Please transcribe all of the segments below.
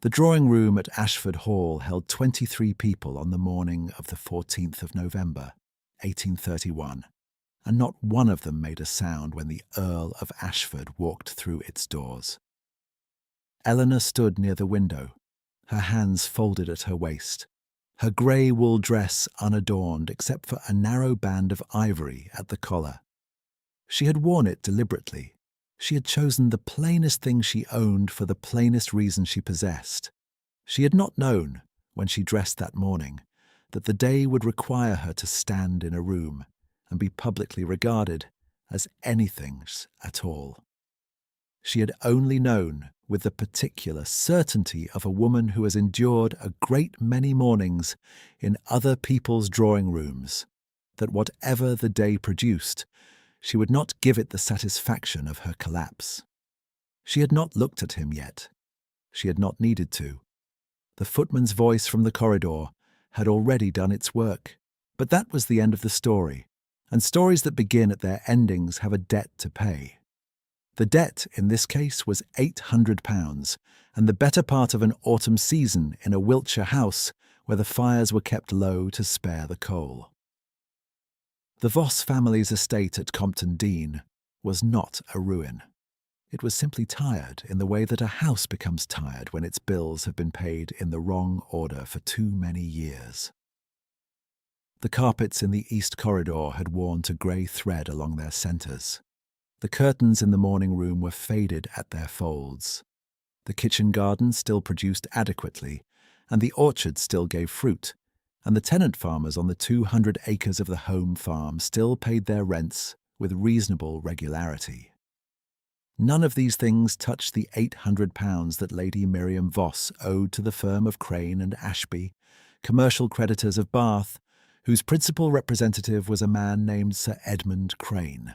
The drawing room at Ashford Hall held 23 people on the morning of the 14th of November, 1831, and not one of them made a sound when the Earl of Ashford walked through its doors. Eleanor stood near the window, her hands folded at her waist, her grey wool dress unadorned except for a narrow band of ivory at the collar. She had worn it deliberately. She had chosen the plainest thing she owned for the plainest reason she possessed. She had not known, when she dressed that morning, that the day would require her to stand in a room and be publicly regarded as anything at all. She had only known, with the particular certainty of a woman who has endured a great many mornings in other people's drawing rooms, that whatever the day produced, she would not give it the satisfaction of her collapse. She had not looked at him yet. She had not needed to. The footman's voice from the corridor had already done its work. But that was the end of the story, and stories that begin at their endings have a debt to pay. The debt, in this case, was £800, and the better part of an autumn season in a Wiltshire house where the fires were kept low to spare the coal. The Voss family's estate at Compton Dean was not a ruin. It was simply tired in the way that a house becomes tired when its bills have been paid in the wrong order for too many years. The carpets in the east corridor had worn to grey thread along their centres. The curtains in the morning room were faded at their folds. The kitchen garden still produced adequately, and the orchard still gave fruit, and the tenant farmers on the 200 acres of the home farm still paid their rents with reasonable regularity. None of these things touched the £800 that Lady Miriam Voss owed to the firm of Crane and Ashby, commercial creditors of Bath, whose principal representative was a man named Sir Edmund Crane.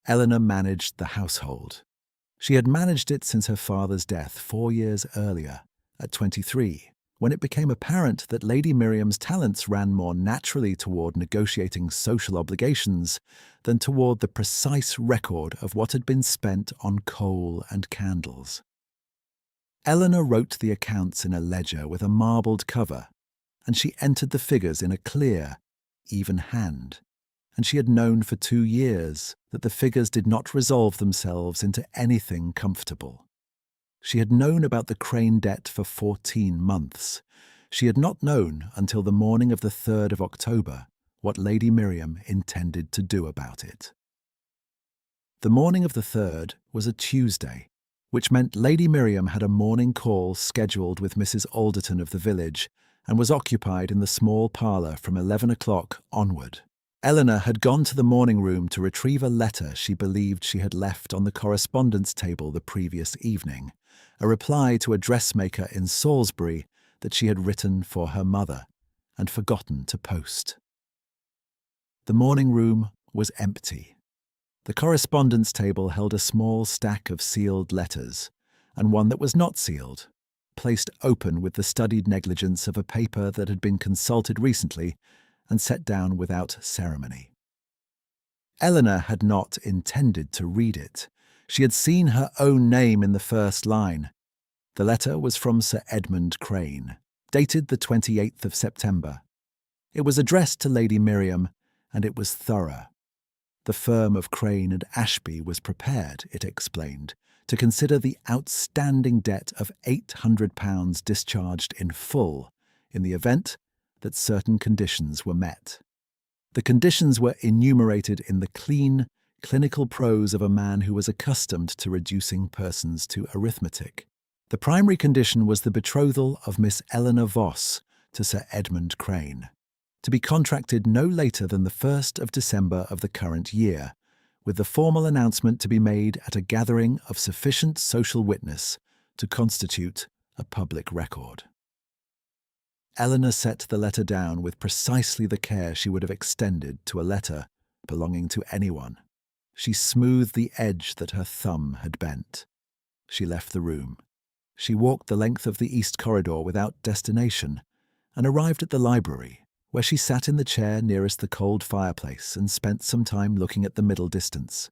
Eleanor managed the household. She had managed it since her father's death 4 years earlier, at 23, when it became apparent that Lady Miriam's talents ran more naturally toward negotiating social obligations than toward the precise record of what had been spent on coal and candles. Eleanor wrote the accounts in a ledger with a marbled cover, and she entered the figures in a clear, even hand, and she had known for 2 years that the figures did not resolve themselves into anything comfortable. She had known about the Crane debt for 14 months. She had not known until the morning of the 3rd of October what Lady Miriam intended to do about it. The morning of the 3rd was a Tuesday, which meant Lady Miriam had a morning call scheduled with Mrs. Alderton of the village and was occupied in the small parlour from 11 o'clock onward. Eleanor had gone to the morning room to retrieve a letter she believed she had left on the correspondence table the previous evening, a reply to a dressmaker in Salisbury that she had written for her mother and forgotten to post. The morning room was empty. The correspondence table held a small stack of sealed letters, and one that was not sealed, placed open with the studied negligence of a paper that had been consulted recently and set down without ceremony. Eleanor had not intended to read it. She had seen her own name in the first line. The letter was from Sir Edmund Crane, dated the 28th of September. It was addressed to Lady Miriam, and it was thorough. The firm of Crane and Ashby was prepared, it explained, to consider the outstanding debt of £800 discharged in full in the event that certain conditions were met. The conditions were enumerated in the clean, clinical prose of a man who was accustomed to reducing persons to arithmetic. The primary condition was the betrothal of Miss Eleanor Voss to Sir Edmund Crane, to be contracted no later than the 1st of December of the current year, with the formal announcement to be made at a gathering of sufficient social witness to constitute a public record. Eleanor set the letter down with precisely the care she would have extended to a letter belonging to anyone. She smoothed the edge that her thumb had bent. She left the room. She walked the length of the east corridor without destination and arrived at the library, where she sat in the chair nearest the cold fireplace and spent some time looking at the middle distance.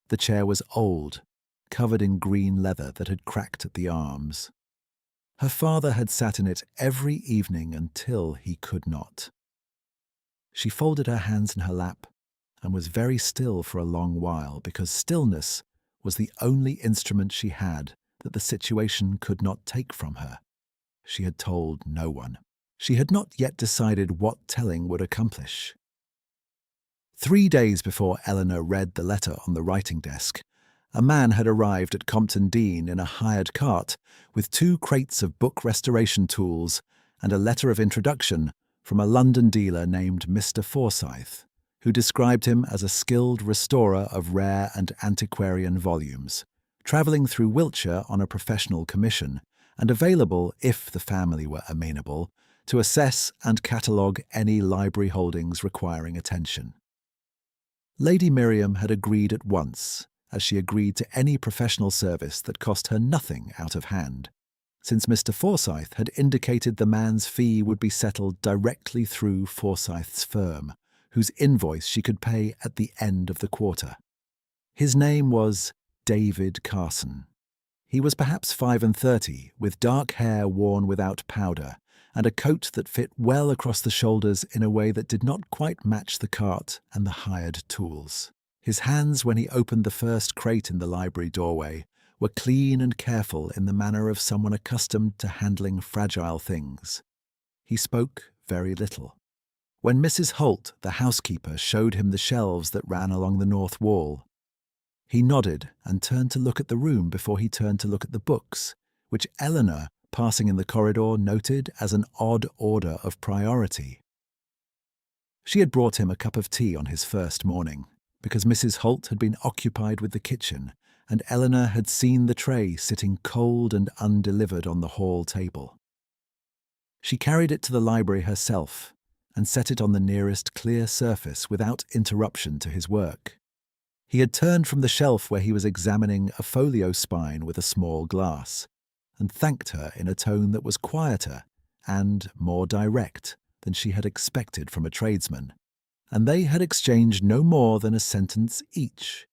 The chair was old, covered in green leather that had cracked at the arms. Her father had sat in it every evening until he could not. She folded her hands in her lap and was very still for a long while, because stillness was the only instrument she had that the situation could not take from her. She had told no one. She had not yet decided what telling would accomplish. 3 days before Eleanor read the letter on the writing desk, a man had arrived at Compton Dean in a hired cart with 2 crates of book restoration tools and a letter of introduction from a London dealer named Mr. Forsyth, who described him as a skilled restorer of rare and antiquarian volumes, travelling through Wiltshire on a professional commission, and available, if the family were amenable, to assess and catalogue any library holdings requiring attention. Lady Miriam had agreed at once, as she agreed to any professional service that cost her nothing out of hand, since Mr. Forsyth had indicated the man's fee would be settled directly through Forsyth's firm, whose invoice she could pay at the end of the quarter. His name was David Carson. He was perhaps 35, with dark hair worn without powder, and a coat that fit well across the shoulders in a way that did not quite match the cart and the hired tools. His hands, when he opened the first crate in the library doorway, were clean and careful in the manner of someone accustomed to handling fragile things. He spoke very little. When Mrs. Holt, the housekeeper, showed him the shelves that ran along the north wall, he nodded and turned to look at the room before he turned to look at the books, which Eleanor, passing in the corridor, noted as an odd order of priority. She had brought him a cup of tea on his first morning, because Mrs. Holt had been occupied with the kitchen, and Eleanor had seen the tray sitting cold and undelivered on the hall table. She carried it to the library herself and set it on the nearest clear surface without interruption to his work. He had turned from the shelf where he was examining a folio spine with a small glass, and thanked her in a tone that was quieter and more direct than she had expected from a tradesman, and they had exchanged no more than a sentence each.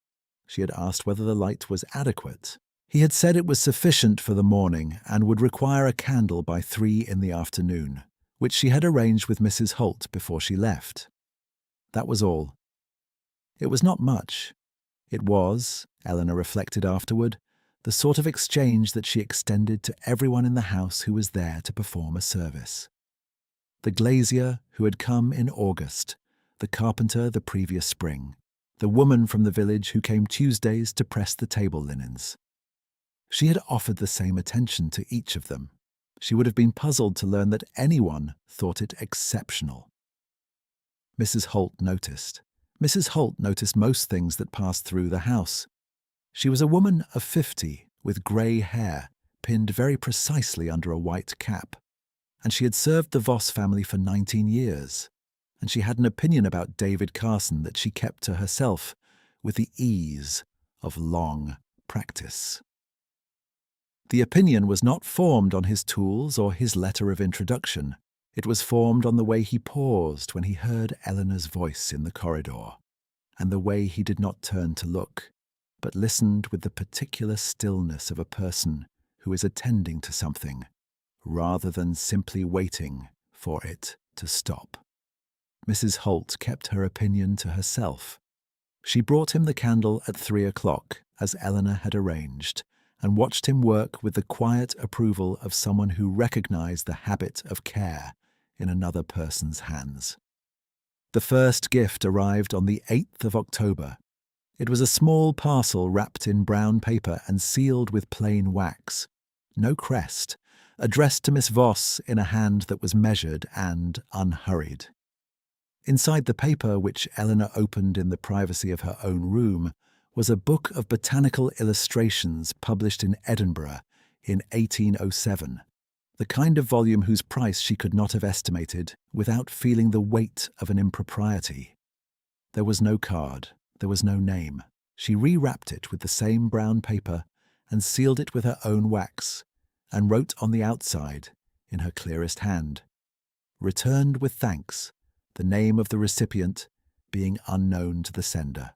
She had asked whether the light was adequate. He had said it was sufficient for the morning and would require a candle by 3 in the afternoon, which she had arranged with Mrs. Holt before she left. That was all. It was not much. It was, Eleanor reflected afterward, the sort of exchange that she extended to everyone in the house who was there to perform a service. The glazier who had come in August, the carpenter the previous spring, the woman from the village who came Tuesdays to press the table linens. She had offered the same attention to each of them. She would have been puzzled to learn that anyone thought it exceptional. Mrs. Holt noticed. Mrs. Holt noticed most things that passed through the house. She was a woman of 50, with grey hair, pinned very precisely under a white cap, and she had served the Voss family for 19 years, and she had an opinion about David Carson that she kept to herself with the ease of long practice. The opinion was not formed on his tools or his letter of introduction. It was formed on the way he paused when he heard Eleanor's voice in the corridor, and the way he did not turn to look, but listened with the particular stillness of a person who is attending to something, rather than simply waiting for it to stop. Mrs. Holt kept her opinion to herself. She brought him the candle at 3 o'clock, as Eleanor had arranged, and watched him work with the quiet approval of someone who recognized the habit of care in another person's hands. The first gift arrived on the 8th of October. It was a small parcel wrapped in brown paper and sealed with plain wax. No crest, addressed to Miss Voss in a hand that was measured and unhurried. Inside the paper, which Eleanor opened in the privacy of her own room, was a book of botanical illustrations published in Edinburgh in 1807, the kind of volume whose price she could not have estimated without feeling the weight of an impropriety. There was no card, there was no name. She rewrapped it with the same brown paper and sealed it with her own wax, and wrote on the outside, in her clearest hand, "Returned with thanks, the name of the recipient being unknown to the sender.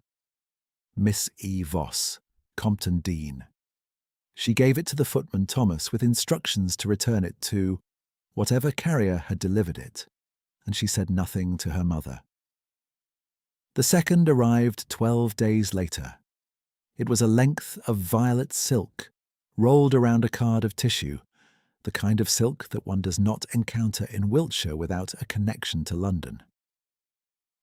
Miss E. Voss, Compton Dean." She gave it to the footman Thomas with instructions to return it to whatever carrier had delivered it, and she said nothing to her mother. The second arrived 12 days later. It was a length of violet silk, rolled around a card of tissue, the kind of silk that one does not encounter in Wiltshire without a connection to London.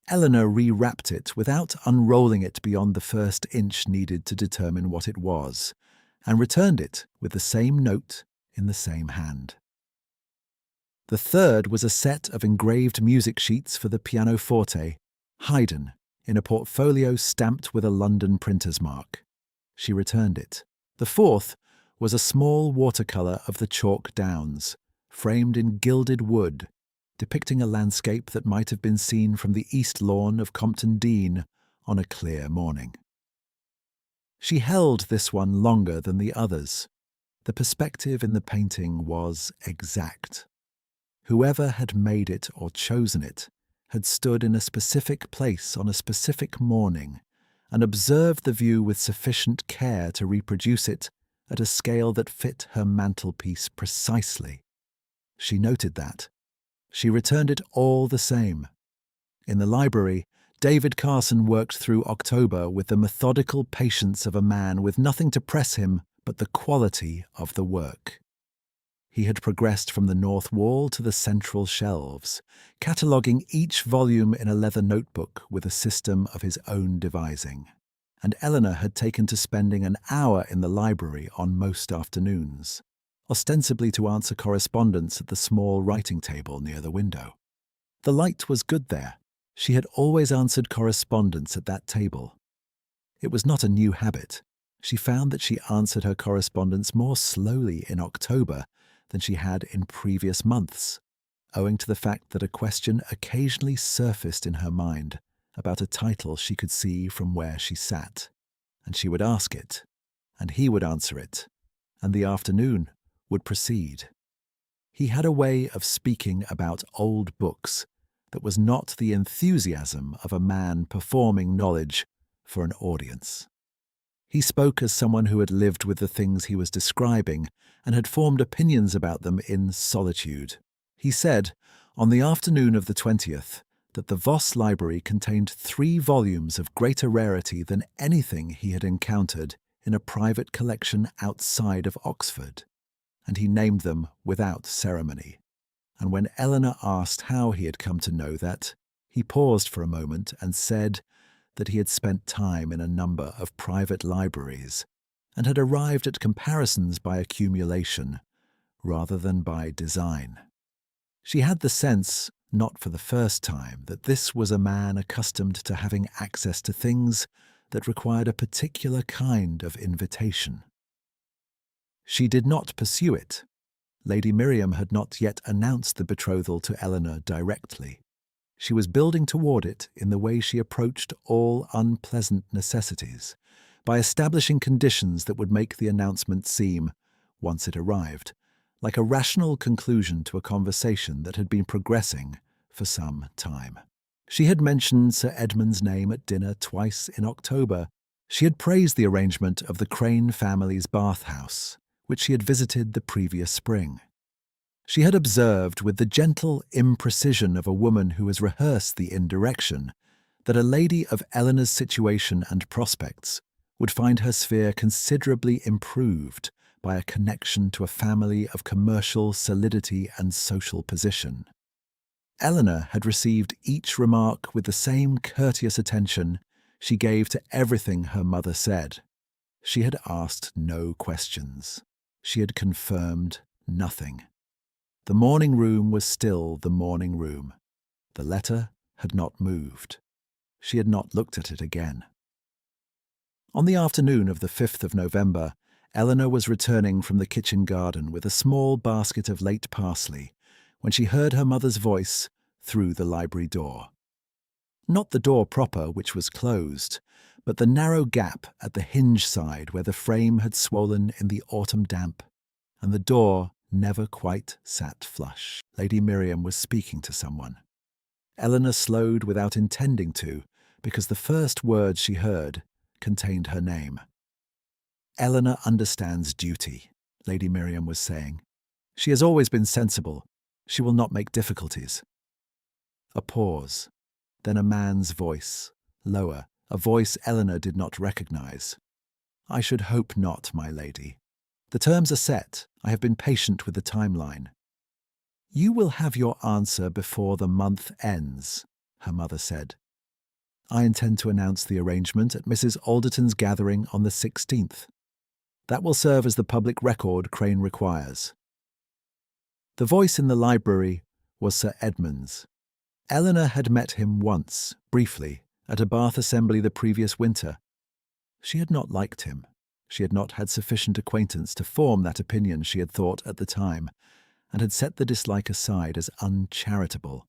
Eleanor rewrapped it without unrolling it beyond the first inch needed to determine what it was, and returned it with the same note in the same hand. The third was a set of engraved music sheets for the pianoforte, Haydn, in a portfolio stamped with a London printer's mark. She returned it. The fourth was a small watercolour of the Chalk Downs, framed in gilded wood, depicting a landscape that might have been seen from the east lawn of Compton Dean on a clear morning. She held this one longer than the others. The perspective in the painting was exact. Whoever had made it or chosen it had stood in a specific place on a specific morning and observed the view with sufficient care to reproduce it at a scale that fit her mantelpiece precisely. She noted that. She returned it all the same. In the library, David Carson worked through October with the methodical patience of a man with nothing to press him but the quality of the work. He had progressed from the north wall to the central shelves, cataloguing each volume in a leather notebook with a system of his own devising. And Eleanor had taken to spending an hour in the library on most afternoons, ostensibly to answer correspondence at the small writing table near the window. The light was good there. She had always answered correspondence at that table. It was not a new habit. She found that she answered her correspondence more slowly in October than she had in previous months, owing to the fact that a question occasionally surfaced in her mind about a title she could see from where she sat, and she would ask it, and he would answer it, and the afternoon would proceed. He had a way of speaking about old books that was not the enthusiasm of a man performing knowledge for an audience. He spoke as someone who had lived with the things he was describing and had formed opinions about them in solitude. He said, on the afternoon of the 20th, that the Voss Library contained 3 volumes of greater rarity than anything he had encountered in a private collection outside of Oxford, and he named them without ceremony. And when Eleanor asked how he had come to know that, he paused for a moment and said that he had spent time in a number of private libraries and had arrived at comparisons by accumulation rather than by design. She had the sense, not for the first time, that this was a man accustomed to having access to things that required a particular kind of invitation. She did not pursue it. Lady Miriam had not yet announced the betrothal to Eleanor directly. She was building toward it in the way she approached all unpleasant necessities, by establishing conditions that would make the announcement seem, once it arrived, like a rational conclusion to a conversation that had been progressing for some time. She had mentioned Sir Edmund's name at dinner twice in October. She had praised the arrangement of the Crane family's bathhouse, which she had visited the previous spring. She had observed, with the gentle imprecision of a woman who has rehearsed the indirection, that a lady of Eleanor's situation and prospects would find her sphere considerably improved by a connection to a family of commercial solidity and social position. Eleanor had received each remark with the same courteous attention she gave to everything her mother said. She had asked no questions. She had confirmed nothing. The morning room was still the morning room. The letter had not moved. She had not looked at it again. On the afternoon of the 5th of November, Eleanor was returning from the kitchen garden with a small basket of late parsley when she heard her mother's voice through the library door. Not the door proper, which was closed, but the narrow gap at the hinge side where the frame had swollen in the autumn damp, and the door never quite sat flush. Lady Miriam was speaking to someone. Eleanor slowed without intending to, because the first words she heard contained her name. Eleanor understands duty, Lady Miriam was saying. She has always been sensible. She will not make difficulties. A pause. Then a man's voice, lower, a voice Eleanor did not recognize. I should hope not, my lady. The terms are set. I have been patient with the timeline. You will have your answer before the month ends, her mother said. I intend to announce the arrangement at Mrs. Alderton's gathering on the 16th. That will serve as the public record Crane requires. The voice in the library was Sir Edmund's. Eleanor had met him once, briefly, at a Bath assembly the previous winter. She had not liked him. She had not had sufficient acquaintance to form that opinion she had thought at the time, and had set the dislike aside as uncharitable.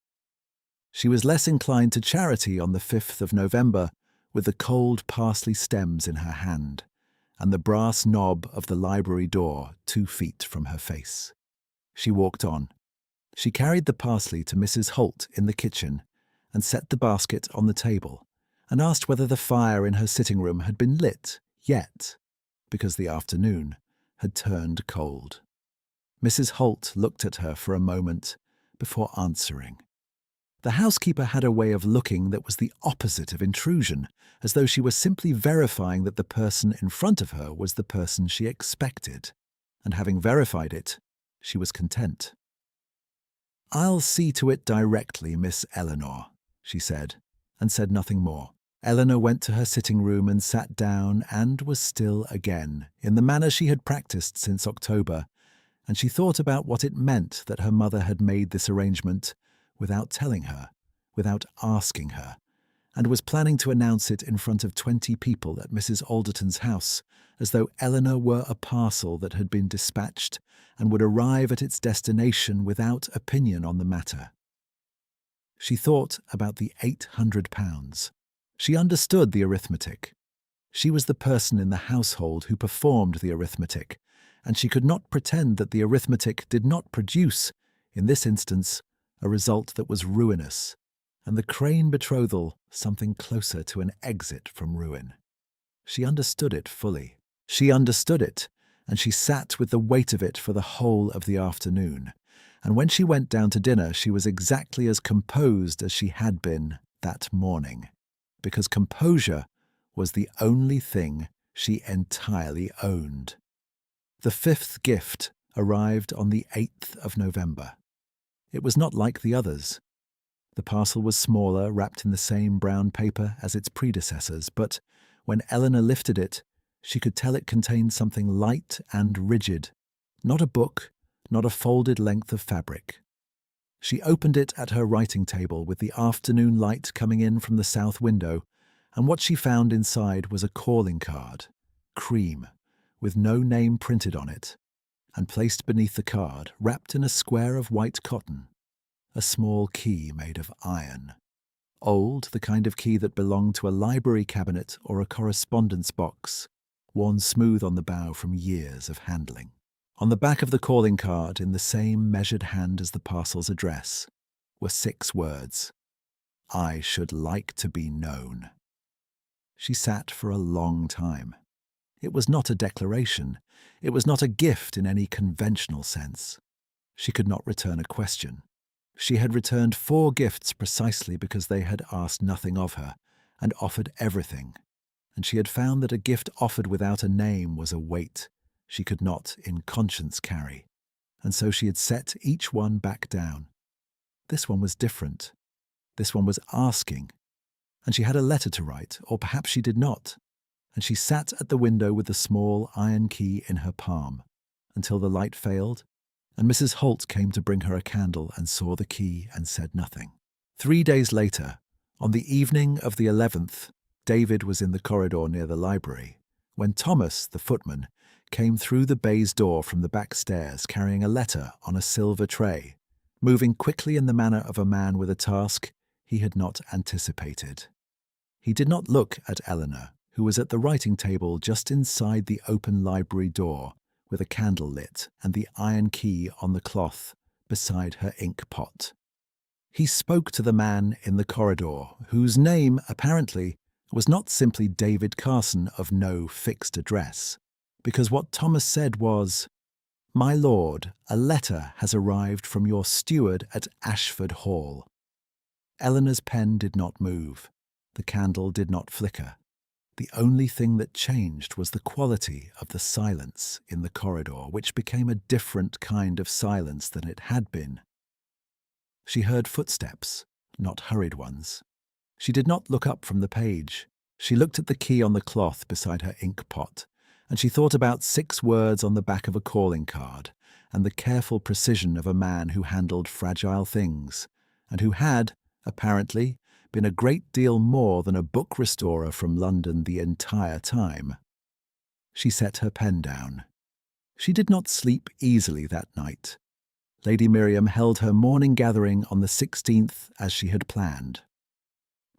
She was less inclined to charity on the 5th of November, with the cold parsley stems in her hand, and the brass knob of the library door 2 feet from her face. She walked on. She carried the parsley to Mrs. Holt in the kitchen, and set the basket on the table, and asked whether the fire in her sitting room had been lit yet, because the afternoon had turned cold. Mrs. Holt looked at her for a moment before answering. The housekeeper had a way of looking that was the opposite of intrusion, as though she were simply verifying that the person in front of her was the person she expected, and having verified it, she was content. I'll see to it directly, Miss Eleanor, she said, and said nothing more. Eleanor went to her sitting room and sat down and was still again, in the manner she had practiced since October, and she thought about what it meant that her mother had made this arrangement without telling her, without asking her, and was planning to announce it in front of 20 people at Mrs. Alderton's house, as though Eleanor were a parcel that had been dispatched and would arrive at its destination without opinion on the matter. She thought about the £800. She understood the arithmetic. She was the person in the household who performed the arithmetic, and she could not pretend that the arithmetic did not produce, in this instance, a result that was ruinous, and the Crane betrothal something closer to an exit from ruin. She understood it fully. She understood it, and she sat with the weight of it for the whole of the afternoon, and when she went down to dinner she was exactly as composed as she had been that morning, because composure was the only thing she entirely owned. The 5th gift arrived on the 8th of November. It was not like the others. The parcel was smaller, wrapped in the same brown paper as its predecessors, but when Eleanor lifted it, she could tell it contained something light and rigid, not a book, not a folded length of fabric. She opened it at her writing table with the afternoon light coming in from the south window, and what she found inside was a calling card, cream, with no name printed on it, and placed beneath the card, wrapped in a square of white cotton, a small key made of iron. Old, the kind of key that belonged to a library cabinet or a correspondence box, worn smooth on the bow from years of handling. On the back of the calling card, in the same measured hand as the parcel's address, were 6 words: I should like to be known. She sat for a long time. It was not a declaration. It was not a gift in any conventional sense. She could not return a question. She had returned 4 gifts precisely because they had asked nothing of her, and offered everything, and she had found that a gift offered without a name was a weight she could not in conscience carry, and so she had set each one back down. This one was different. This one was asking, and she had a letter to write, or perhaps she did not, and she sat at the window with the small iron key in her palm, until the light failed, and Mrs. Holt came to bring her a candle and saw the key and said nothing. 3 days later, on the evening of the 11th, David was in the corridor near the library, when Thomas, the footman, came through the baize door from the back stairs carrying a letter on a silver tray, moving quickly in the manner of a man with a task he had not anticipated. He did not look at Eleanor, who was at the writing table just inside the open library door, with a candle lit and the iron key on the cloth beside her ink pot. He spoke to the man in the corridor, whose name, apparently, was not simply David Carson of no fixed address, because what Thomas said was, "My lord, a letter has arrived from your steward at Ashford Hall." Eleanor's pen did not move. The candle did not flicker. The only thing that changed was the quality of the silence in the corridor, which became a different kind of silence than it had been. She heard footsteps, not hurried ones. She did not look up from the page. She looked at the key on the cloth beside her ink pot, and she thought about 6 words on the back of a calling card, and the careful precision of a man who handled fragile things, and who had, apparently, been a great deal more than a book restorer from London the entire time. She set her pen down. She did not sleep easily that night. Lady Miriam held her morning gathering on the 16th as she had planned.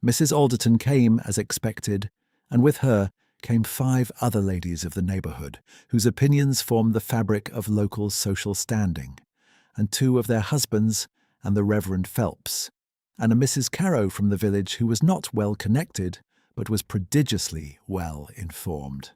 Mrs. Alderton came as expected, and with her came 5 other ladies of the neighbourhood, whose opinions formed the fabric of local social standing, and 2 of their husbands and the Reverend Phelps, and a Mrs. Carrow from the village who was not well connected, but was prodigiously well informed.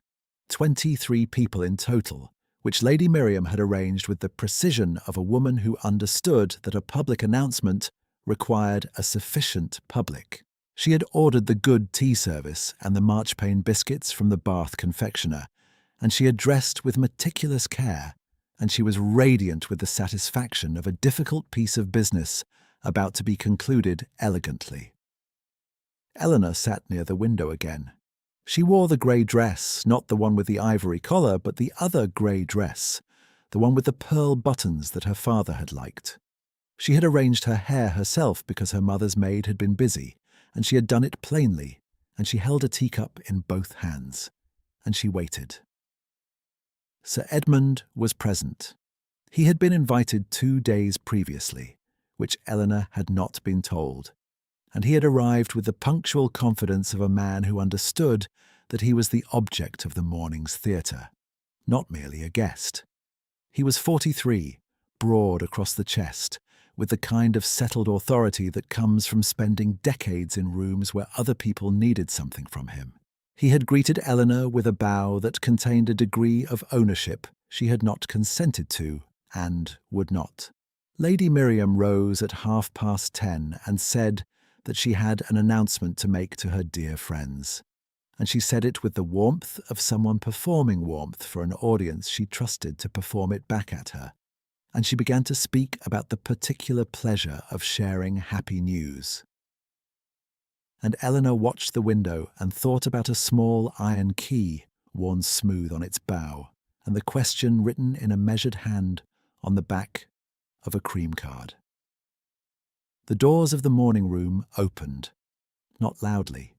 23 people in total, which Lady Miriam had arranged with the precision of a woman who understood that a public announcement required a sufficient public. She had ordered the good tea service and the marchpane biscuits from the Bath confectioner, and she had dressed with meticulous care, and she was radiant with the satisfaction of a difficult piece of business about to be concluded elegantly. Eleanor sat near the window again. She wore the grey dress, not the one with the ivory collar, but the other grey dress, the one with the pearl buttons that her father had liked. She had arranged her hair herself because her mother's maid had been busy, and she had done it plainly, and she held a teacup in both hands, and she waited. Sir Edmund was present. He had been invited 2 days previously, which Eleanor had not been told, and he had arrived with the punctual confidence of a man who understood that he was the object of the morning's theatre, not merely a guest. He was 43, broad across the chest, with the kind of settled authority that comes from spending decades in rooms where other people needed something from him. He had greeted Eleanor with a bow that contained a degree of ownership she had not consented to and would not. Lady Miriam rose at 10:30 and said that she had an announcement to make to her dear friends, and she said it with the warmth of someone performing warmth for an audience she trusted to perform it back at her, and she began to speak about the particular pleasure of sharing happy news. And Eleanor watched the window and thought about a small iron key worn smooth on its bow, and the question written in a measured hand on the back of a cream card. The doors of the morning room opened, not loudly.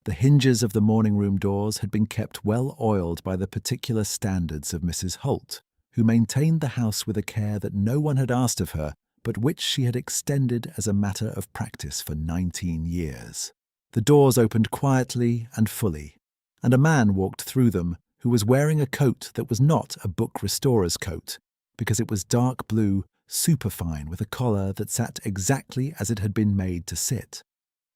The hinges of the morning room doors had been kept well oiled by the particular standards of Mrs. Holt, who maintained the house with a care that no one had asked of her, but which she had extended as a matter of practice for 19 years. The doors opened quietly and fully, and a man walked through them who was wearing a coat that was not a book restorer's coat, because it was dark blue, superfine, with a collar that sat exactly as it had been made to sit.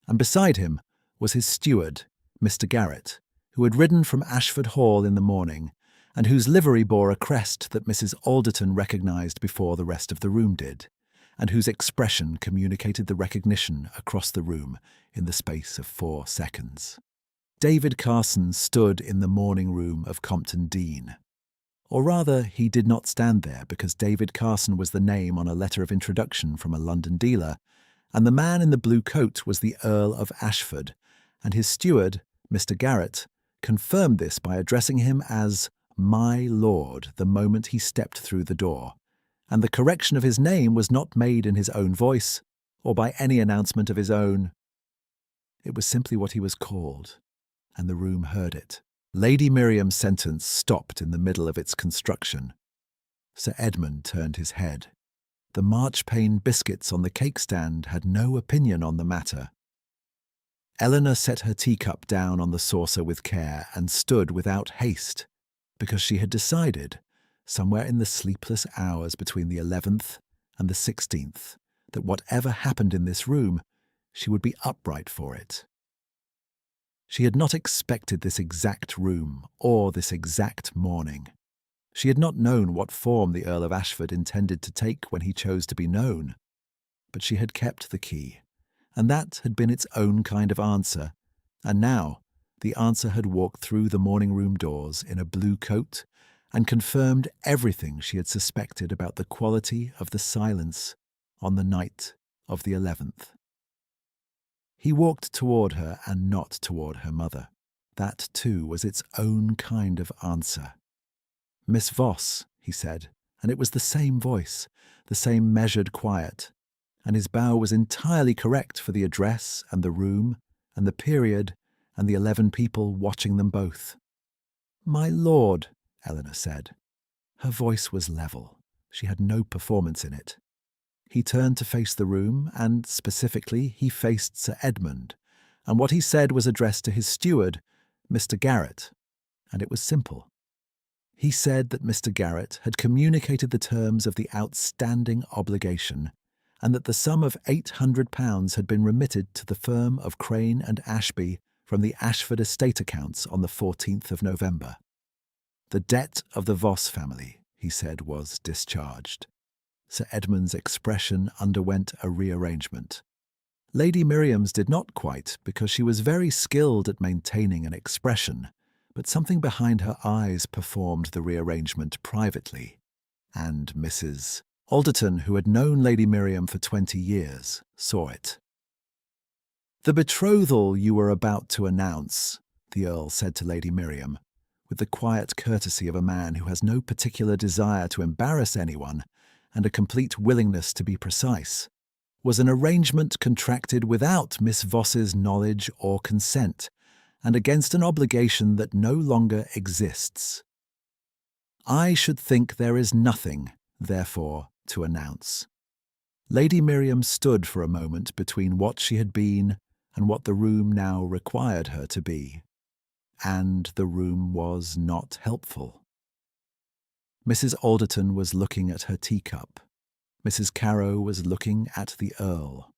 And beside him was his steward, Mr. Garrett, who had ridden from Ashford Hall in the morning, and whose livery bore a crest that Mrs. Alderton recognised before the rest of the room did, and whose expression communicated the recognition across the room in the space of 4 seconds. David Carson stood in the morning room of Compton Dean. Or rather, he did not stand there, because David Carson was the name on a letter of introduction from a London dealer, and the man in the blue coat was the Earl of Ashford, and his steward, Mr. Garrett, confirmed this by addressing him as "my lord" the moment he stepped through the door, and the correction of his name was not made in his own voice, or by any announcement of his own. It was simply what he was called, and the room heard it. Lady Miriam's sentence stopped in the middle of its construction. Sir Edmund turned his head. The marchpane biscuits on the cake stand had no opinion on the matter. Eleanor set her teacup down on the saucer with care and stood without haste, because she had decided, somewhere in the sleepless hours between the 11th and the 16th, that whatever happened in this room, she would be upright for it. She had not expected this exact room or this exact morning. She had not known what form the Earl of Ashford intended to take when he chose to be known. But she had kept the key, and that had been its own kind of answer. And now the answer had walked through the morning room doors in a blue coat and confirmed everything she had suspected about the quality of the silence on the night of the 11th. He walked toward her and not toward her mother. That, too, was its own kind of answer. "Miss Voss," he said, and it was the same voice, the same measured quiet, and his bow was entirely correct for the address and the room and the period and the 11 people watching them both. "My lord," Eleanor said. Her voice was level. She had no performance in it. He turned to face the room, and specifically he faced Sir Edmund, and what he said was addressed to his steward, Mr. Garrett, and it was simple. He said that Mr. Garrett had communicated the terms of the outstanding obligation, and that the sum of £800 had been remitted to the firm of Crane and Ashby from the Ashford estate accounts on the 14th of November. The debt of the Voss family, he said, was discharged. Sir Edmund's expression underwent a rearrangement. Lady Miriam's did not quite, because she was very skilled at maintaining an expression, but something behind her eyes performed the rearrangement privately, and Mrs. Alderton, who had known Lady Miriam for 20 years, saw it. "The betrothal you were about to announce," the Earl said to Lady Miriam, with the quiet courtesy of a man who has no particular desire to embarrass anyone and a complete willingness to be precise, "was an arrangement contracted without Miss Voss's knowledge or consent, and against an obligation that no longer exists. I should think there is nothing, therefore, to announce." Lady Miriam stood for a moment between what she had been and what the room now required her to be, and the room was not helpful. Mrs. Alderton was looking at her teacup. Mrs. Carrow was looking at the Earl.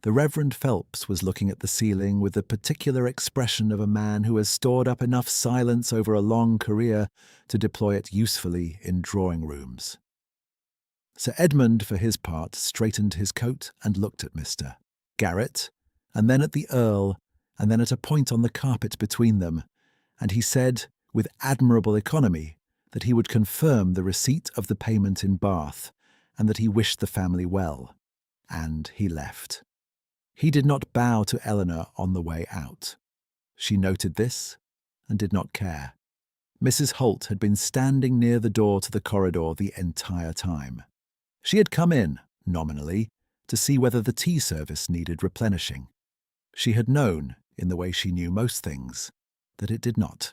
The Reverend Phelps was looking at the ceiling with the particular expression of a man who has stored up enough silence over a long career to deploy it usefully in drawing rooms. Sir Edmund, for his part, straightened his coat and looked at Mr. Garrett, and then at the Earl, and then at a point on the carpet between them, and he said, with admirable economy, that he would confirm the receipt of the payment in Bath, and that he wished the family well, and he left. He did not bow to Eleanor on the way out. She noted this and did not care. Mrs. Holt had been standing near the door to the corridor the entire time. She had come in, nominally, to see whether the tea service needed replenishing. She had known, in the way she knew most things, that it did not.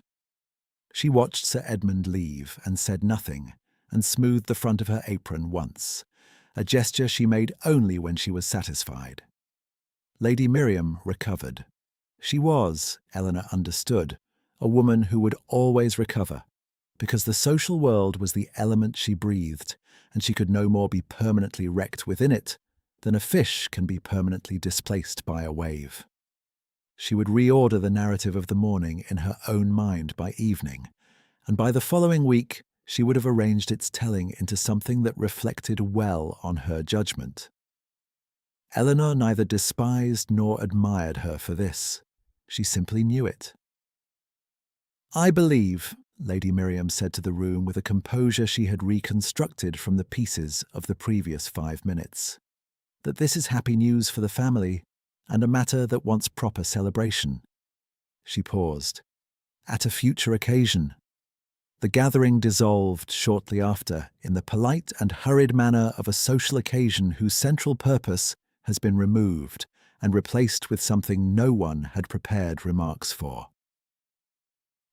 She watched Sir Edmund leave and said nothing, and smoothed the front of her apron once, a gesture she made only when she was satisfied. Lady Miriam recovered. She was, Eleanor understood, a woman who would always recover, because the social world was the element she breathed, and she could no more be permanently wrecked within it than a fish can be permanently displaced by a wave. She would reorder the narrative of the morning in her own mind by evening, and by the following week she would have arranged its telling into something that reflected well on her judgment. Eleanor neither despised nor admired her for this. She simply knew it. "I believe," Lady Miriam said to the room with a composure she had reconstructed from the pieces of the previous 5 minutes, "that this is happy news for the family, and a matter that wants proper celebration." She paused. "At a future occasion." The gathering dissolved shortly after in the polite and hurried manner of a social occasion whose central purpose has been removed and replaced with something no one had prepared remarks for.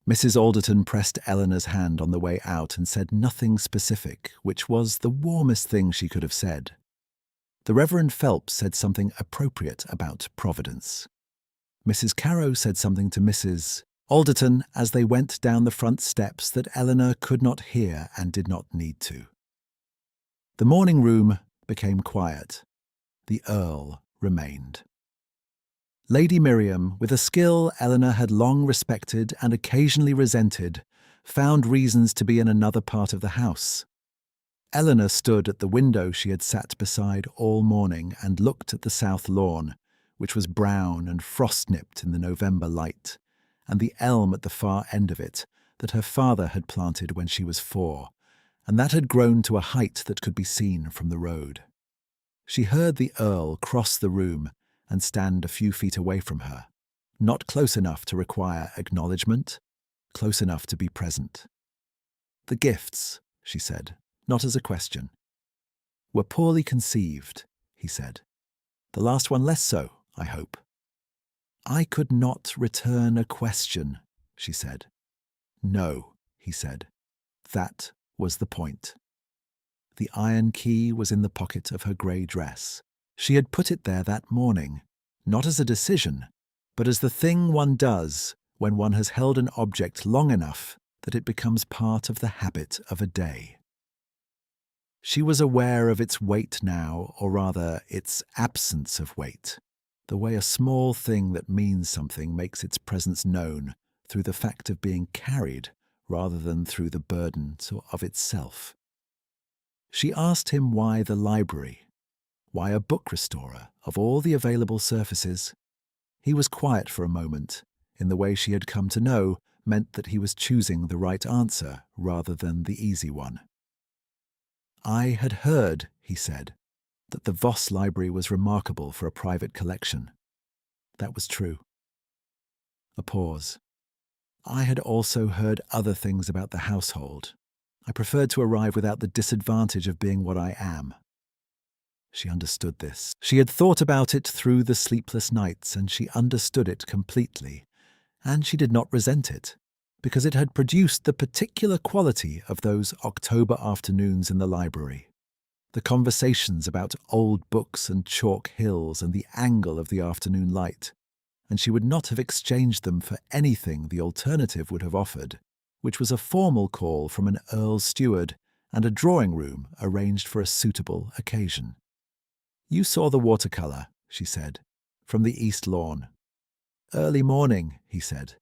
Mrs. Alderton pressed Eleanor's hand on the way out and said nothing specific, which was the warmest thing she could have said. The Reverend Phelps said something appropriate about Providence. Mrs. Carrow said something to Mrs. Alderton as they went down the front steps that Eleanor could not hear and did not need to. The morning room became quiet. The Earl remained. Lady Miriam, with a skill Eleanor had long respected and occasionally resented, found reasons to be in another part of the house. Eleanor stood at the window she had sat beside all morning and looked at the south lawn, which was brown and frost-nipped in the November light, and the elm at the far end of it that her father had planted when she was 4, and that had grown to a height that could be seen from the road. She heard the Earl cross the room and stand a few feet away from her, not close enough to require acknowledgement, close enough to be present. "The gifts," she said, not as a question. "Were poorly conceived," he said. "The last one less so, I hope." "I could not return a question," she said. "No," he said. "That was the point." The iron key was in the pocket of her grey dress. She had put it there that morning, not as a decision, but as the thing one does when one has held an object long enough that it becomes part of the habit of a day. She was aware of its weight now, or rather, its absence of weight, the way a small thing that means something makes its presence known through the fact of being carried rather than through the burden of itself. She asked him why the library, why a book restorer of all the available surfaces. He was quiet for a moment, in the way she had come to know meant that he was choosing the right answer rather than the easy one. "I had heard," he said, "that the Voss Library was remarkable for a private collection." That was true. A pause. "I had also heard other things about the household. I preferred to arrive without the disadvantage of being what I am." She understood this. She had thought about it through the sleepless nights, and she understood it completely. And she did not resent it, because it had produced the particular quality of those October afternoons in the library. The conversations about old books and chalk hills and the angle of the afternoon light, and she would not have exchanged them for anything the alternative would have offered, which was a formal call from an Earl's steward and a drawing-room arranged for a suitable occasion. "You saw the watercolour," she said, "from the east lawn." "Early morning," he said.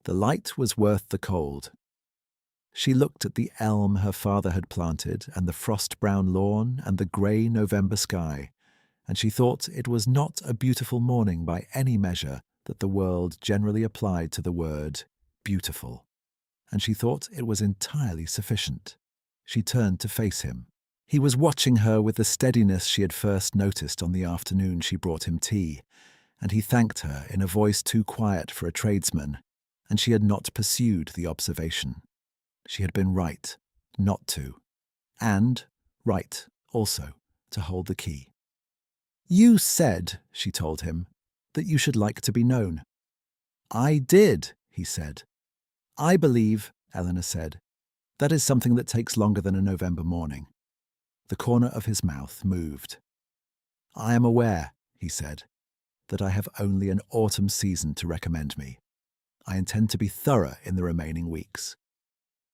"The light was worth the cold." She looked at the elm her father had planted and the frost-brown lawn and the grey November sky, and she thought it was not a beautiful morning by any measure that the world generally applied to the word beautiful, and she thought it was entirely sufficient. She turned to face him. He was watching her with the steadiness she had first noticed on the afternoon she brought him tea, and he thanked her in a voice too quiet for a tradesman, and she had not pursued the observation. She had been right not to, and right also to hold the key. "You said," she told him, "that you should like to be known." "I did," he said. "I believe," Eleanor said, "that is something that takes longer than a November morning." The corner of his mouth moved. "I am aware," he said, "that I have only an autumn season to recommend me. I intend to be thorough in the remaining weeks."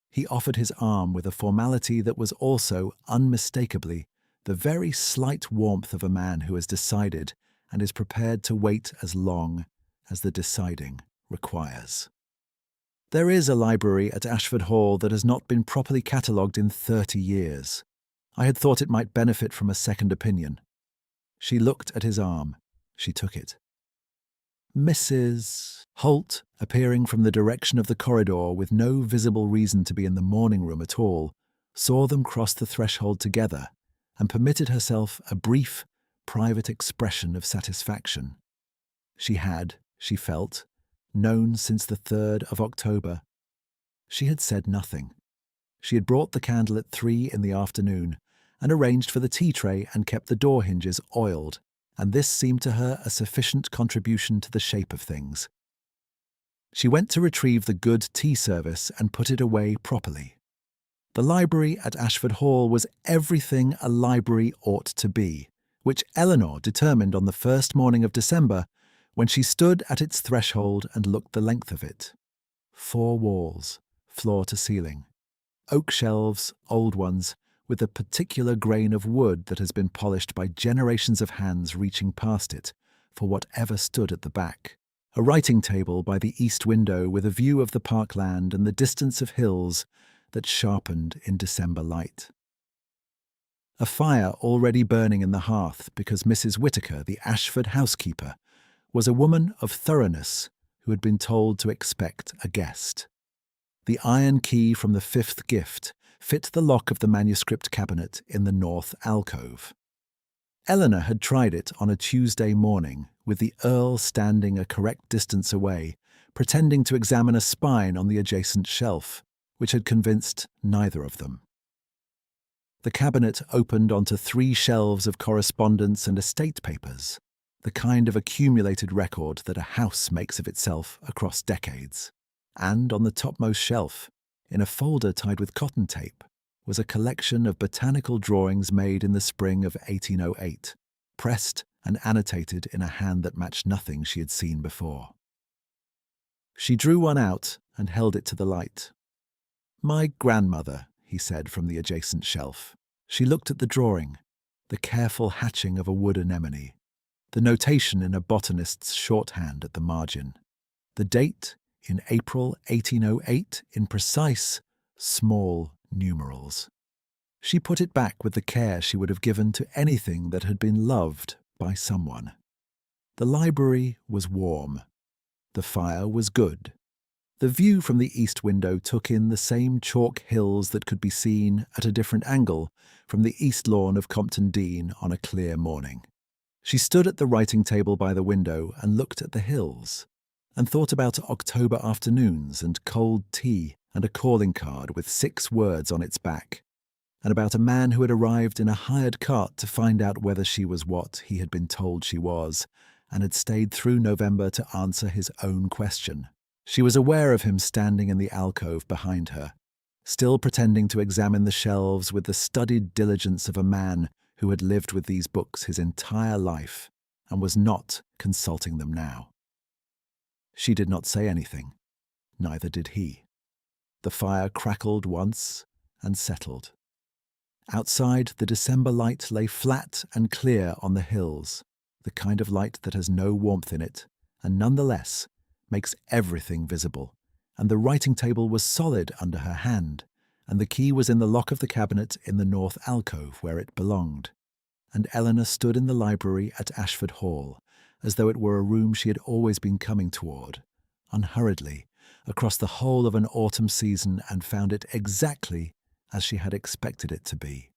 He offered his arm with a formality that was also, unmistakably, the very slight warmth of a man who has decided and is prepared to wait as long as the deciding requires. "There is a library at Ashford Hall that has not been properly catalogued in 30 years. I had thought it might benefit from a second opinion." She looked at his arm. She took it. Mrs. Holt, appearing from the direction of the corridor with no visible reason to be in the morning room at all, saw them cross the threshold together and permitted herself a brief, private expression of satisfaction. She had, she felt, known since the 3rd of October. She had said nothing. She had brought the candle at 3 in the afternoon and arranged for the tea tray and kept the door hinges oiled, and this seemed to her a sufficient contribution to the shape of things. She went to retrieve the good tea service and put it away properly. The library at Ashford Hall was everything a library ought to be, which Eleanor determined on the first morning of December when she stood at its threshold and looked the length of it. 4 walls, floor to ceiling. Oak shelves, old ones, with a particular grain of wood that has been polished by generations of hands reaching past it, for whatever stood at the back. A writing table by the east window with a view of the parkland and the distance of hills that sharpened in December light. A fire already burning in the hearth because Mrs. Whittaker, the Ashford housekeeper, was a woman of thoroughness who had been told to expect a guest. The iron key from the fifth gift fit the lock of the manuscript cabinet in the north alcove. Eleanor had tried it on a Tuesday morning, with the Earl standing a correct distance away, pretending to examine a spine on the adjacent shelf, which had convinced neither of them. The cabinet opened onto 3 shelves of correspondence and estate papers, the kind of accumulated record that a house makes of itself across decades. And on the topmost shelf, in a folder tied with cotton tape, was a collection of botanical drawings made in the spring of 1808, pressed and annotated in a hand that matched nothing she had seen before. She drew one out and held it to the light. "My grandmother," he said from the adjacent shelf. She looked at the drawing, the careful hatching of a wood anemone, the notation in a botanist's shorthand at the margin, the date in April 1808 in precise, small numerals. She put it back with the care she would have given to anything that had been loved by someone. The library was warm. The fire was good. The view from the east window took in the same chalk hills that could be seen at a different angle from the east lawn of Compton Dean on a clear morning. She stood at the writing table by the window and looked at the hills, and thought about October afternoons and cold tea and a calling card with 6 words on its back, and about a man who had arrived in a hired cart to find out whether she was what he had been told she was, and had stayed through November to answer his own question. She was aware of him standing in the alcove behind her, still pretending to examine the shelves with the studied diligence of a man who had lived with these books his entire life and was not consulting them now. She did not say anything. Neither did he. The fire crackled once and settled. Outside, the December light lay flat and clear on the hills, the kind of light that has no warmth in it, and nonetheless makes everything visible, and the writing table was solid under her hand, and the key was in the lock of the cabinet in the north alcove where it belonged, and Eleanor stood in the library at Ashford Hall, as though it were a room she had always been coming toward, unhurriedly, across the whole of an autumn season, and found it exactly as she had expected it to be.